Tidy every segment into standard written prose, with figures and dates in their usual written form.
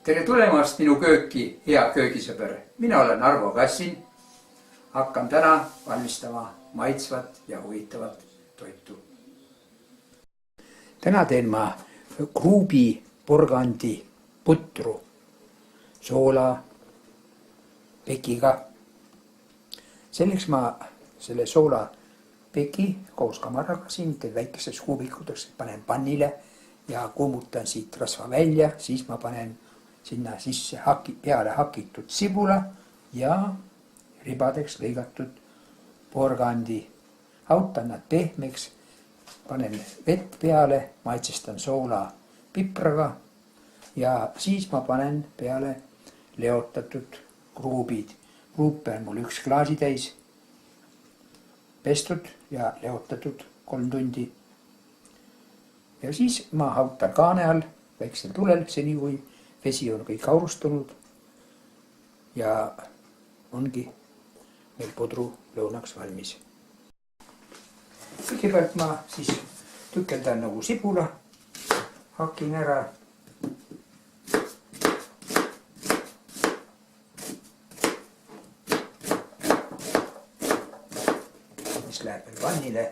Tere tulemast minu kööki, hea köögisõber. Mina olen Arvo Kassin. Hakkan täna valmistama maitsvat ja huvitavat toitu. Täna teen ma kruubi porgandi putru soola pekiga. Selleks ma selle soola peki koos kamaraga siin teen väikeseks kuubikuteks, panen pannile ja kuumutan siit rasva välja, siis ma panen sinna sisse peale hakitud sibula ja ribadeks lõigatud porgandi. Hautan nad pehmeks, panen vett peale, maitsestan soola pipraga ja siis ma panen peale leotatud kruubid. Kruupe on mul 1 klaasitäis, pestud ja leotatud 3 tundi. Ja siis ma hautan kaane all väiksel tulel, seni kui vesi on kõik aurustunud ja ongi meil pudru lõunaks valmis. Kõigepealt ma siis tükeldan nagu sibula, hakin ära. Mis läheb veel pannile.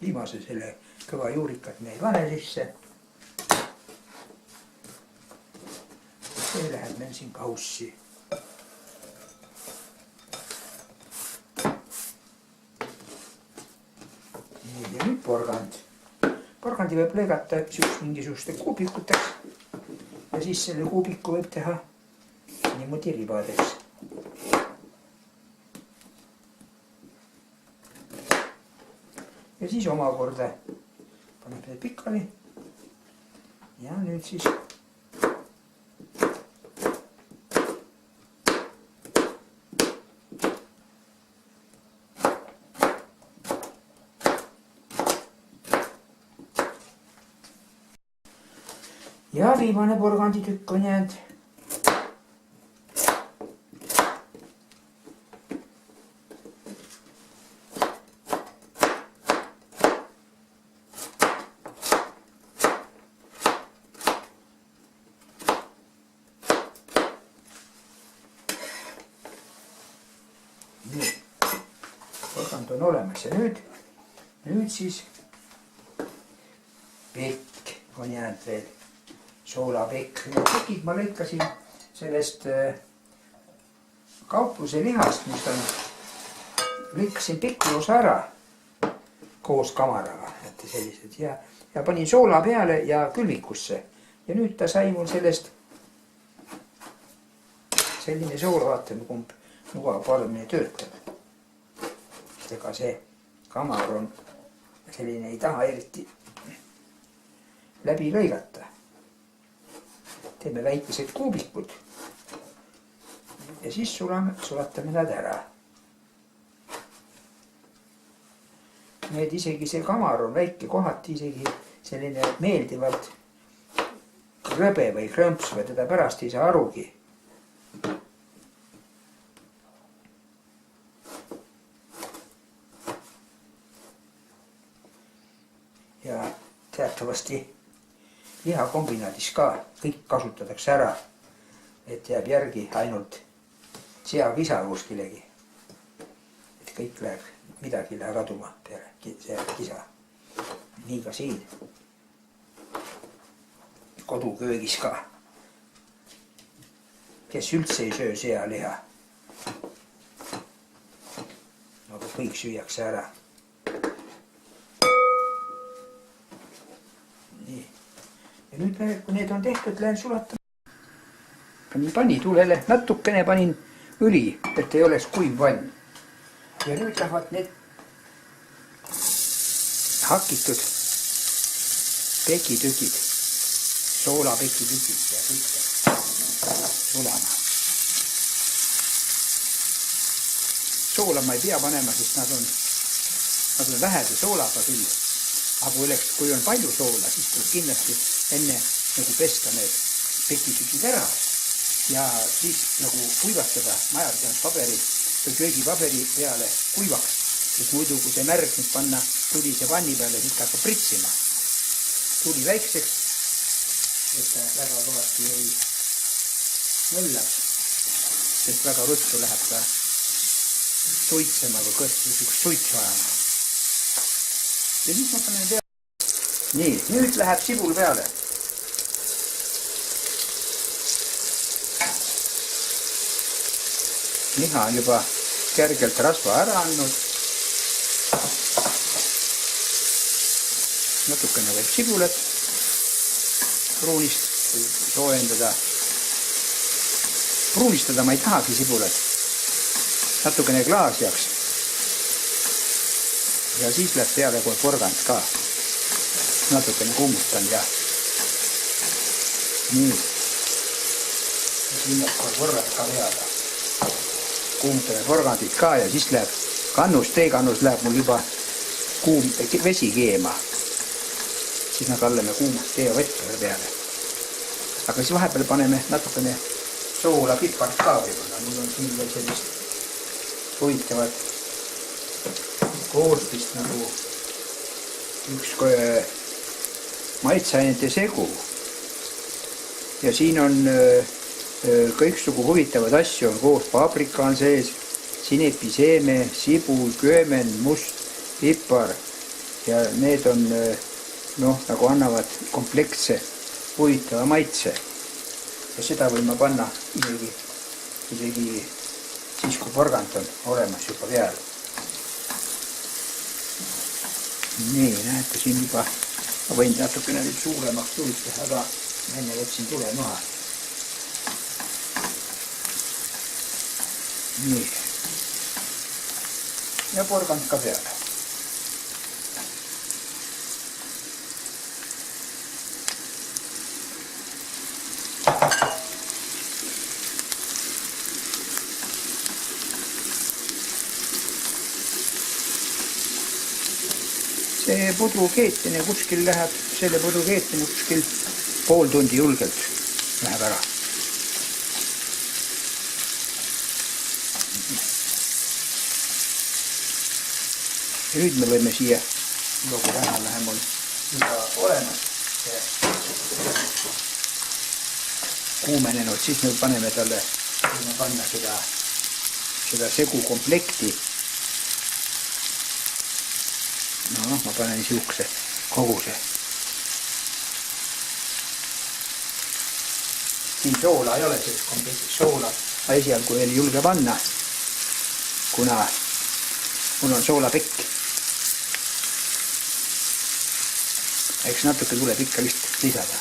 Viimase selle kõva juurikat me ei pane sisse. See läheb meil siin kaussi. Ja nüüd porgand. Porgandi võib lõigata mingisuguste kuubikuteks ja siis selle kuubiku võib teha niimoodi ribadeks. Ja siis omakorda paneb need pikali ja nüüd siis ja viimane porganditükk on jäänud. Porgand on olemas ja nüüd siis pekk on jäänud veel, soolapekk. Pekid ma lõikasin sellest kaupluse lihast, mis on, lõikasin pikkuosa ära koos kamaraga, et sellised ja panin soola peale ja külmikusse. Ja nüüd ta sai mul sellest selline soola, vaatame kumb nuga paremini töötab. Ega see kamar on selline, ei taha eriti läbi lõigata. Teeme väikesed kuubikud ja siis sulatame nad ära. Need isegi see kamar on väike, kohati isegi selline meeldivalt röbe või krõmps või teda pärast ei saa arugi. Ja teatavasti lihakombinaadis ka kõik kasutatakse ära, et jääb järgi ainult seakisa kuskilegi. Et kõik läheb, midagi läheb kaduma peale seakisa. Nii ka siin. Koduköögis ka. Kes üldse ei söö sealiha. Aga kõik süüakse ära. Ja nüüd, kui need on tehtud, lähen sulatama. Panin pannitulele, natukene panin õli, et ei oleks kuiv vann. Ja nüüd lähevad need hakitud pekitükid, soolapekitükid ja kõik sulama. soola ma ei pea panema, sest nad on vähese soolaga küll. Aga kui on palju soola, siis tuleb kindlasti enne nagu pesta need pekitükid ära ja siis nagu kuivatada majapidamispaberi või köögipaberi peale kuivaks. Sest muidu, kui see märg nüüd panna tulise panni peale, siis hakkab pritsima. Tuli väikseks, et ta väga kõvasti ei möllaks, sest väga ruttu läheb ta suitsema või kõrsti üks suitsu ajama. Ja siis ma panen peale. Nii, nüüd läheb sibul peale. Liha on juba kergelt rasva ära andnud. Natukene võib sibulat pruunist soojendada. Pruunistada ma ei tahagi sibulat. Natukene klaasjaks. Ja siis läheb peale kohe porgand ka. Natukene kuumutan ja nii. Siin läheb kohe porgand ka peale. Kuumutame porgandid ka ja siis läheb teekannus läheb mul juba kuum vesi keema. Siis me kallame kuumat teevett peale. Aga siis vahepeal paneme natukene soola, pipart ka võib-olla. Mul on siin veel sellist huvitavat koostist nagu üks maitseainete segu. Ja siin on kõiksugu huvitavad asju on koos, paprika on sees, sinepiseeme, sibul, köömen, must, pipar ja need on nagu annavad kompleksse huvitava maitse. Ja seda võin ma panna isegi siis, kui porgand on olemas juba peal. Nii, näete siin juba, ma võin natukene nüüd suuremaks tulid teha, aga enne võtsin tule maha. Nii. Ja porgand ka peale. See pudru keetine kuskil läheb, selle pudru keetine kuskil pool tundi julgelt läheb ära. Ja nüüd me võime siia, kui täna läheb mul juba olemas kuumenenud, siis me paneme talle, võime panna seda segu komplekti. Ma panen siukse koguse. Siin soola ei ole selles komplektis, soola ma esialgu veel ei julge panna, kuna mul on soolapekk. Eks natuke tuleb ikka vist lisada.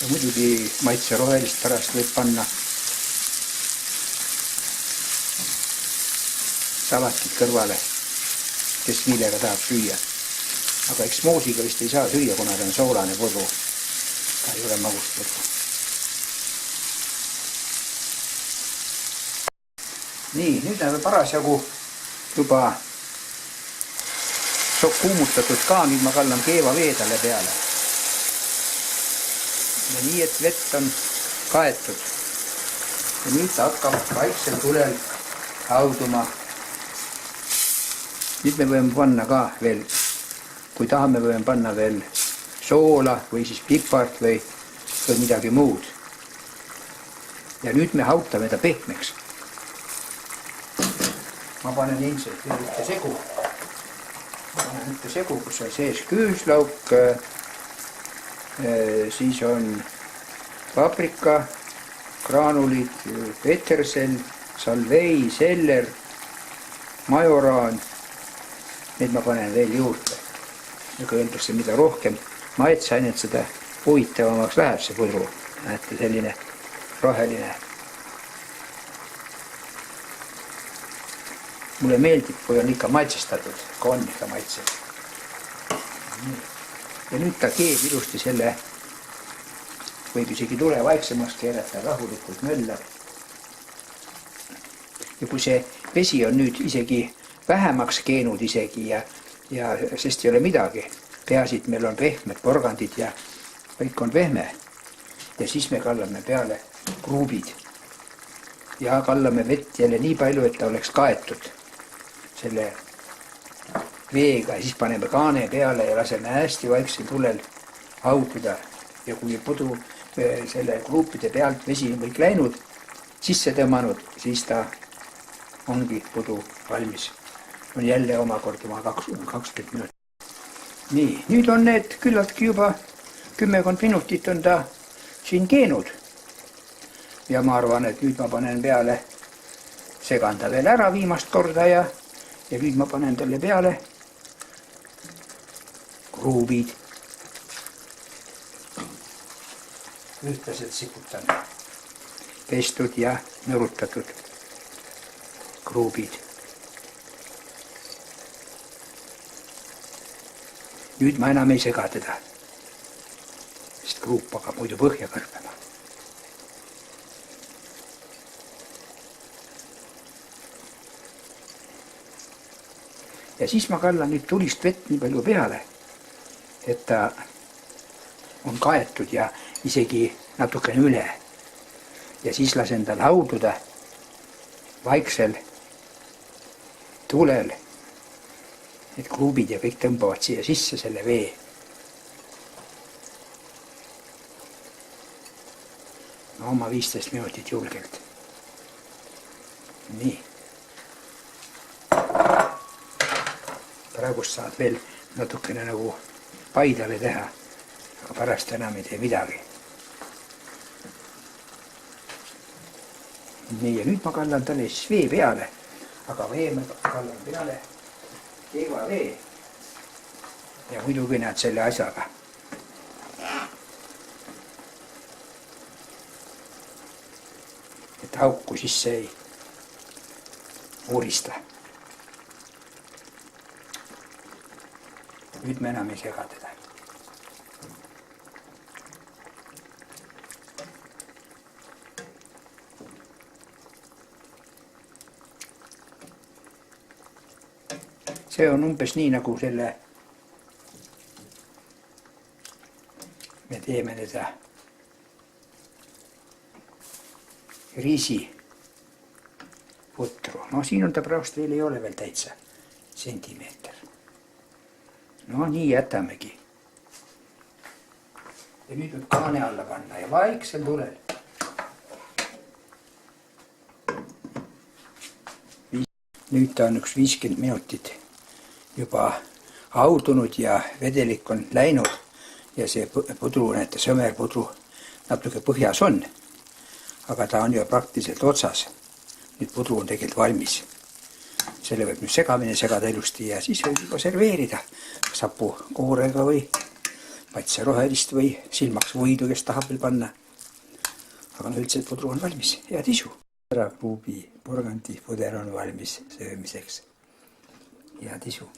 Ja muidugi maitse rohelist pärast võib panna salatit kõrvale, kes millega tahab süüa. Aga eks moosiga vist ei saa süüa, kuna ta on soolane pudru. Ta ei ole magust pudru. Nii, nüüd näeme parasjagu juba kuumutatud ka, nüüd ma kallan keeva vee talle peale. Ja nii, et vett on kaetud. Ja nüüd ta hakkab vaiksel tulel hauduma. Nüüd me võime panna ka veel, kui tahame, võime panna veel soola või siis pipart või midagi muud. Ja nüüd me hautame ta pehmeks. Ma panen ilmselt veel ühte segu. Ma panen ühte segu, kus on sees küüslauk, siis on paprika, graanulid, petersel, salvei, seller, majoraan. Need ma panen veel juurde. Aga öeldakse, mida rohkem maitseainet, seda huvitavamaks läheb see pudru. Näete, selline roheline. Mulle meeldib, kui on ikka maitsestatud, kui on ikka maitsed. Ja nüüd ta keeb ilusti selle võib isegi tule vaiksemaks keerata, rahulikult möllab. Ja kui see vesi on nüüd isegi vähemaks keenud isegi ja sest ei ole midagi, peaasi, et meil on pehmed porgandid ja kõik on pehme. Ja siis me kallame peale kruubid ja kallame vett jälle nii palju, et ta oleks kaetud selle veega ja siis paneme kaane peale ja laseme hästi vaiksel tulel haududa. Ja kui pudu selle kruupide pealt vesi on kõik läinud, sisse tõmmanud, siis ta ongi pudu valmis. On jälle omakorda 20 minutit. Nii, nüüd on need küllaltki juba 10 minutit on ta siin keenud. Ja ma arvan, et nüüd ma panen peale, segan ta veel ära viimast korda ja nüüd ma panen talle peale kruubid. Ühtlaselt sikutan pestud ja nõrutatud kruubid. Nüüd ma enam ei sega teda, sest kruup hakkab muidu põhja kõrbema. Ja siis ma kallan nüüd tulist vett nii palju peale, et ta on kaetud ja isegi natukene üle. Ja siis lasen tal haududa vaiksel tulel. Need kruubid ja kõik tõmbavad siia sisse selle vee. No oma 15 minutit julgelt. Nii. Praegust saad veel natukene nagu paidale teha, aga pärast enam ei tee midagi. Nii, ja nüüd ma kallan talle siis vee peale, aga vee ma kallan peale keeva vee ja muidugi näed selle asjaga. Et hauku sisse ei uurista. Nüüd me enam ei sega teda. See on umbes nii nagu selle, me teeme teda riisiputru. No siin on ta praegust veel ei ole veel täitsa sentimeeter. No nii jätamegi. Ja nüüd võib kaane alla panna ja vaiksel tulel. Nüüd ta on üks 50 minutit juba haudunud ja vedelik on läinud ja see pudru, näete, sõmerpudru natuke põhjas on, aga ta on ju praktiliselt otsas. Nüüd pudru on tegelikult valmis. Selle võib nüüd segamine segada ilusti ja siis võib juba serveerida sapu koorega või patse rohelist või silmaks võidu, kes tahab veel panna. Aga no üldse pudru on valmis ja tisu. Kruubi porgandi puder on valmis söömiseks ja tisu.